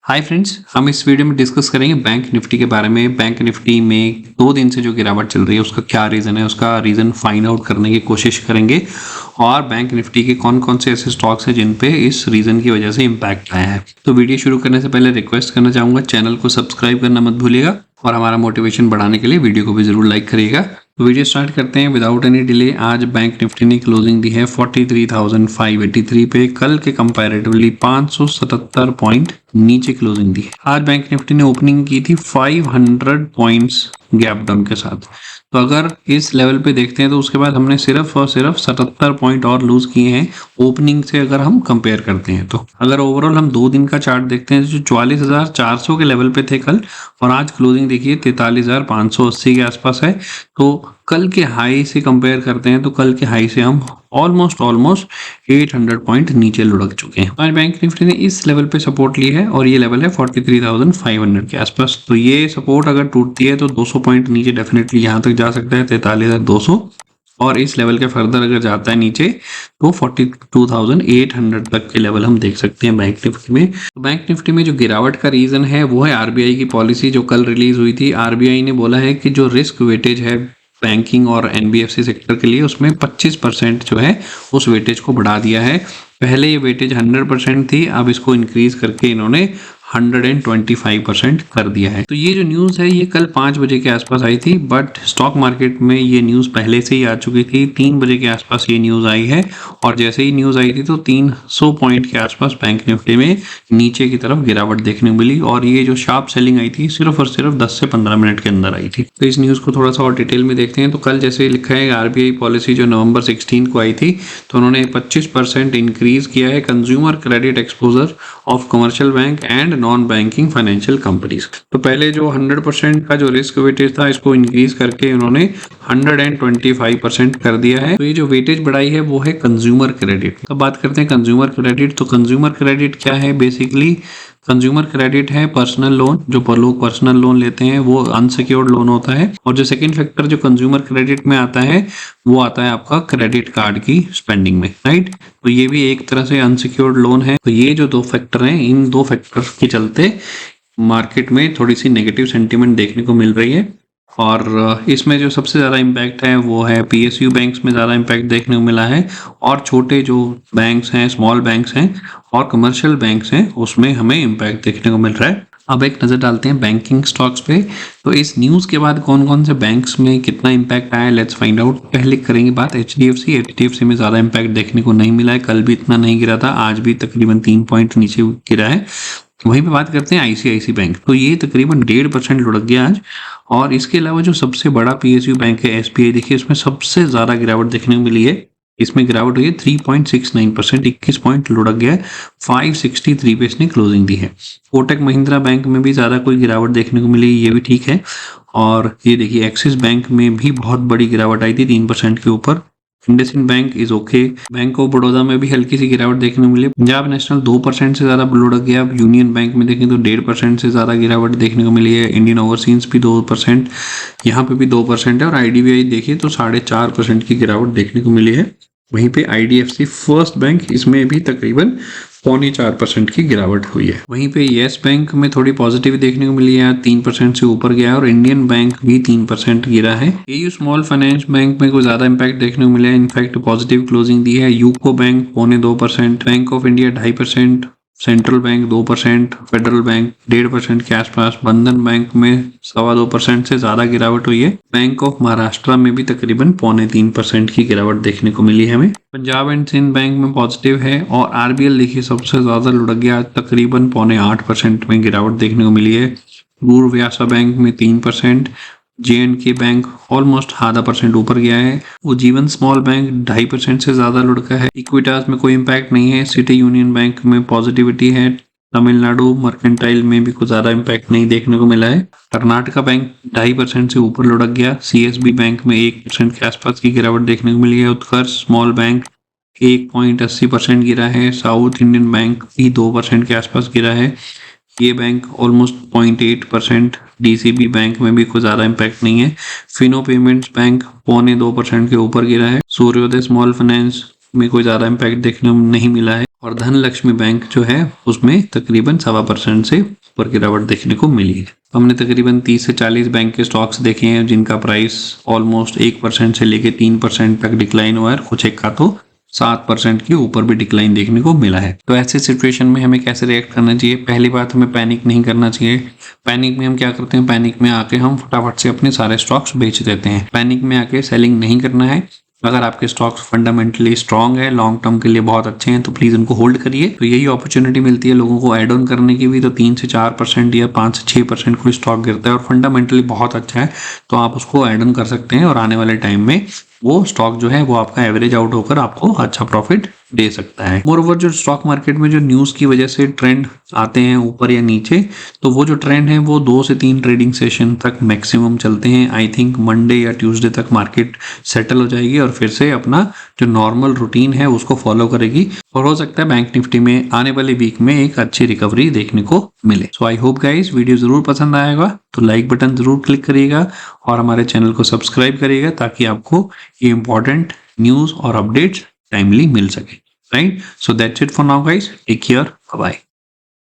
Hi friends, हम इस video में डिस्कस करेंगे बैंक निफ्टी के बारे में। बैंक निफ्टी में 2 दिन से जो गिरावट चल रही है उसका क्या रीज़न है, उसका रीज़न फाइंड आउट करने की कोशिश करेंगे और बैंक निफ्टी के कौन कौन से ऐसे स्टॉक्स हैं जिन पे इस रीज़न की वजह से इम्पैक्ट आया है। तो वीडियो शुरू करने से पहले रिक्वेस्ट करना चाहूँगा, चैनल को सब्सक्राइब करना मत भूलिएगा और हमारा मोटिवेशन बढ़ाने के लिए वीडियो को भी ज़रूर लाइक करिएगा। तो वीडियो स्टार्ट करते हैं विदाउट एनी डिले। आज बैंक निफ्टी ने क्लोजिंग दी है 43,583 पे, कल के कंपैरेटिवली 577 पॉइंट नीचे क्लोजिंग दी है। आज बैंक निफ्टी ने ओपनिंग की थी 500 पॉइंट्स गैप डाउन के साथ। तो अगर इस लेवल पे देखते हैं तो उसके बाद हमने सिर्फ और सिर्फ 77 पॉइंट और लूज किए हैं ओपनिंग से, अगर हम कंपेयर करते हैं तो। अगर ओवरऑल हम 2 दिन का चार्ट देखते हैं जो 44,400 के लेवल पे थे कल, और आज क्लोजिंग देखिए 43,580 के आसपास है। तो कल के हाई से कंपेयर करते हैं तो कल के हाई से हम ऑलमोस्ट 800 पॉइंट नीचे लुढ़क चुके हैं। आज बैंक निफ्टी ने इस लेवल पे सपोर्ट ली है और ये लेवल है 43,500 के आसपास। तो ये सपोर्ट अगर टूटती है तो 200 पॉइंट नीचे डेफिनेटली यहाँ तक जा सकता है, 43,200, और इस लेवल के फर्दर अगर जाता है नीचे तो 42,800 तक के लेवल हम देख सकते हैं बैंक निफ्टी में। तो बैंक निफ्टी में जो गिरावट का रीजन है वो है आरबीआई की पॉलिसी जो कल रिलीज हुई थी। आरबीआई ने बोला है कि जो रिस्क वेटेज है बैंकिंग और एनबीएफसी सेक्टर के लिए, उसमें 25% जो है उस वेटेज को बढ़ा दिया है। पहले ये वेटेज 100% थी, अब इसको इंक्रीज करके इन्होंने 125% कर दिया है। तो ये जो न्यूज़ है ये कल 5 बजे के आसपास आई थी, बट स्टॉक मार्केट में ये न्यूज़ पहले से ही आ चुकी थी। 3 बजे के आसपास ये न्यूज़ आई है और जैसे ही न्यूज़ आई थी तो 300 पॉइंट के आसपास बैंक निफ्टी में नीचे की तरफ गिरावट देखने को मिली, और ये जो शार्प सेलिंग आई थी सिर्फ और सिर्फ 10 से 15 मिनट के अंदर आई थी। तो इस न्यूज़ को थोड़ा सा और डिटेल में देखते हैं। तो कल जैसे लिखा है आरबीआई पॉलिसी जो नवंबर 16 को आई थी, तो उन्होंने 25% इंक्रीज किया है consumer credit exposure of commercial bank and non banking financial companies. तो पहले जो 100% का जो रिस्क वेटेज था इसको इंक्रीज करके उन्होंने 125% कर दिया है। तो ये जो वेटेज बढ़ाई है वो है कंज्यूमर क्रेडिट। तो बात करते हैं कंज्यूमर क्रेडिट। तो कंज्यूमर क्रेडिट क्या है? बेसिकली कंज्यूमर क्रेडिट है पर्सनल लोन, जो लोग पर्सनल लोन लेते हैं वो अनसिक्योर्ड लोन होता है। और जो सेकंड फैक्टर जो कंज्यूमर क्रेडिट में आता है वो आता है आपका क्रेडिट कार्ड की स्पेंडिंग में, राइट। तो ये भी एक तरह से अनसिक्योर्ड लोन है। तो ये जो 2 फैक्टर हैं, इन 2 फैक्टर के चलते मार्केट में थोड़ी सी नेगेटिव सेंटीमेंट देखने को मिल रही है। और इसमें जो सबसे ज़्यादा इम्पैक्ट है वो है पीएसयू बैंक्स में ज़्यादा इम्पैक्ट देखने को मिला है, और छोटे जो बैंक्स हैं, स्मॉल बैंक्स हैं और कमर्शियल बैंक्स हैं उसमें हमें इम्पैक्ट देखने को मिल रहा है। अब एक नज़र डालते हैं बैंकिंग स्टॉक्स पे। तो इस न्यूज़ के बाद कौन कौन से बैंक्स में कितना इम्पैक्ट आया, लेट्स फाइंड आउट। पहले करेंगे बात एचडीएफसी में ज़्यादा इम्पैक्ट देखने को नहीं मिला है। कल भी इतना नहीं गिरा था, आज भी तकरीबन 3 पॉइंट नीचे गिरा है। वहीं पे बात करते हैं आईसीआईसी बैंक, तो ये तकरीबन 1.5% लुढ़क गया आज। और इसके अलावा जो सबसे बड़ा पीएसयू बैंक है एसबीआई, देखिए इसमें सबसे ज़्यादा गिरावट देखने को मिली है। इसमें गिरावट हुई है 3.69%, 21 पॉइंट लुढ़क गया है। 563 पे इसने क्लोजिंग दी है। कोटक महिंद्रा बैंक में भी ज़्यादा कोई गिरावट देखने को मिली, ये भी ठीक है। और ये देखिए एक्सिस बैंक में भी बहुत बड़ी गिरावट आई थी 3% के ऊपर। IndusInd bank is okay. Bank of Baroda में भी हल्की सी गिरावट देखने को मिली। पंजाब नेशनल 2% से ज्यादा लुढ़क गया। अब यूनियन बैंक में देखें तो 1.5% से ज्यादा गिरावट देखने को मिली है। इंडियन ओवरसीज भी 2%, यहाँ पे भी 2% है। और आईडीबीआई देखिए तो 4.5% की गिरावट देखने को मिली है। वहीं पे आईडीएफसी फर्स्ट बैंक, इसमें भी तकरीबन 4.25% की गिरावट हुई है। वहीं पे येस बैंक में थोड़ी पॉजिटिव देखने को मिली है, 3% से ऊपर गया है। और इंडियन बैंक भी 3% गिरा है। एयू स्मॉल फाइनेंस बैंक में कोई ज्यादा इंपैक्ट देखने को मिला है, इनफैक्ट पॉजिटिव क्लोजिंग दी है। UCO bank 2.25%, bank of India 2.5%, central bank 2%, federal bank 1.5% के आसपास, बंधन बैंक में 2.25% से ज्यादा गिरावट हुई है। बैंक ऑफ महाराष्ट्र में भी तकरीबन 2.25% की गिरावट देखने को मिली है हमें। पंजाब एंड सिंध बैंक में पॉजिटिव है। और आरबीएल देखिए सबसे ज्यादा लुढ़क गया, तकरीबन 0.8% में गिरावट देखने को मिली है। पूर्व व्यासा बैंक में 3%, जेएंडके बैंक ऑलमोस्ट 0.5% ऊपर गया है। वो जीवन स्मॉल बैंक 2.5% से ज्यादा लुढ़का है। इक्विटास में कोई इम्पैक्ट नहीं है। सिटी यूनियन बैंक में पॉजिटिविटी है। तमिलनाडु मर्केंटाइल में भी कुछ ज्यादा इम्पैक्ट नहीं देखने को मिला है। कर्नाटका बैंक 2.5% से ऊपर लुढ़क गया। सीएसबी बैंक में 1% के आसपास की गिरावट देखने को मिली है। उत्कर्ष स्मॉल बैंक 1.80% गिरा है। साउथ इंडियन बैंक भी 2% के आसपास गिरा है। ये बैंक ऑलमोस्ट 0.8%। डीसीबी बैंक में भी कुछ ज्यादा इम्पैक्ट नहीं है। फिनो पेमेंट्स बैंक 0.2% के ऊपर गिरा है। सूर्योदय स्मॉल फाइनेंस में कोई ज्यादा इम्पैक्ट देखने को नहीं मिला है। और धनलक्ष्मी बैंक जो है उसमें तकरीबन 1.25% से ऊपर गिरावट देखने को मिली है। हमने तकरीबन 30 से 40 बैंक के स्टॉक्स देखे हैं जिनका प्राइस ऑलमोस्ट 1% से लेके 3% तक डिक्लाइन हुआ है, कुछ एक का तो 7% के ऊपर भी डिक्लाइन देखने को मिला है। तो ऐसे सिचुएशन में हमें कैसे रिएक्ट करना चाहिए? पहली बात, हमें पैनिक नहीं करना चाहिए। पैनिक में हम क्या करते हैं, पैनिक में आके हम फटाफट से अपने सारे स्टॉक्स बेच देते हैं। पैनिक में आके सेलिंग नहीं करना है। अगर आपके स्टॉक्स फंडामेंटली स्ट्रांग है, लॉन्ग टर्म के लिए बहुत अच्छे हैं, तो प्लीज उनको होल्ड करिए। तो यही अपॉर्चुनिटी मिलती है लोगों को ऐड ऑन करने की भी। तो 3 से 4% या 5 से 6% कोई स्टॉक गिरता है और फंडामेंटली बहुत अच्छा है, तो आप उसको ऐड ऑन कर सकते हैं और आने वाले टाइम में वो स्टॉक जो है वो आपका एवरेज आउट होकर आपको अच्छा प्रॉफिट दे सकता है। मोरओवर जो स्टॉक मार्केट में जो न्यूज की वजह से ट्रेंड आते हैं ऊपर या नीचे, तो वो जो ट्रेंड है वो 2 से 3 ट्रेडिंग सेशन तक मैक्सिमम चलते हैं। आई थिंक मंडे या ट्यूसडे तक मार्केट सेटल हो जाएगी और फिर से अपना जो नॉर्मल रूटीन है उसको फॉलो करेगी और हो सकता है बैंक निफ्टी में आने वाले वीक में एक अच्छी रिकवरी देखने को मिले। सो आई होप गाइस वीडियो जरूर पसंद आएगा, तो लाइक बटन जरूर क्लिक करिएगा और हमारे चैनल को सब्सक्राइब करिएगा ताकि आपको ये इंपॉर्टेंट न्यूज और अपडेट्स टाइमली मिल सके। Right, so that's it for now guys, take care, bye bye.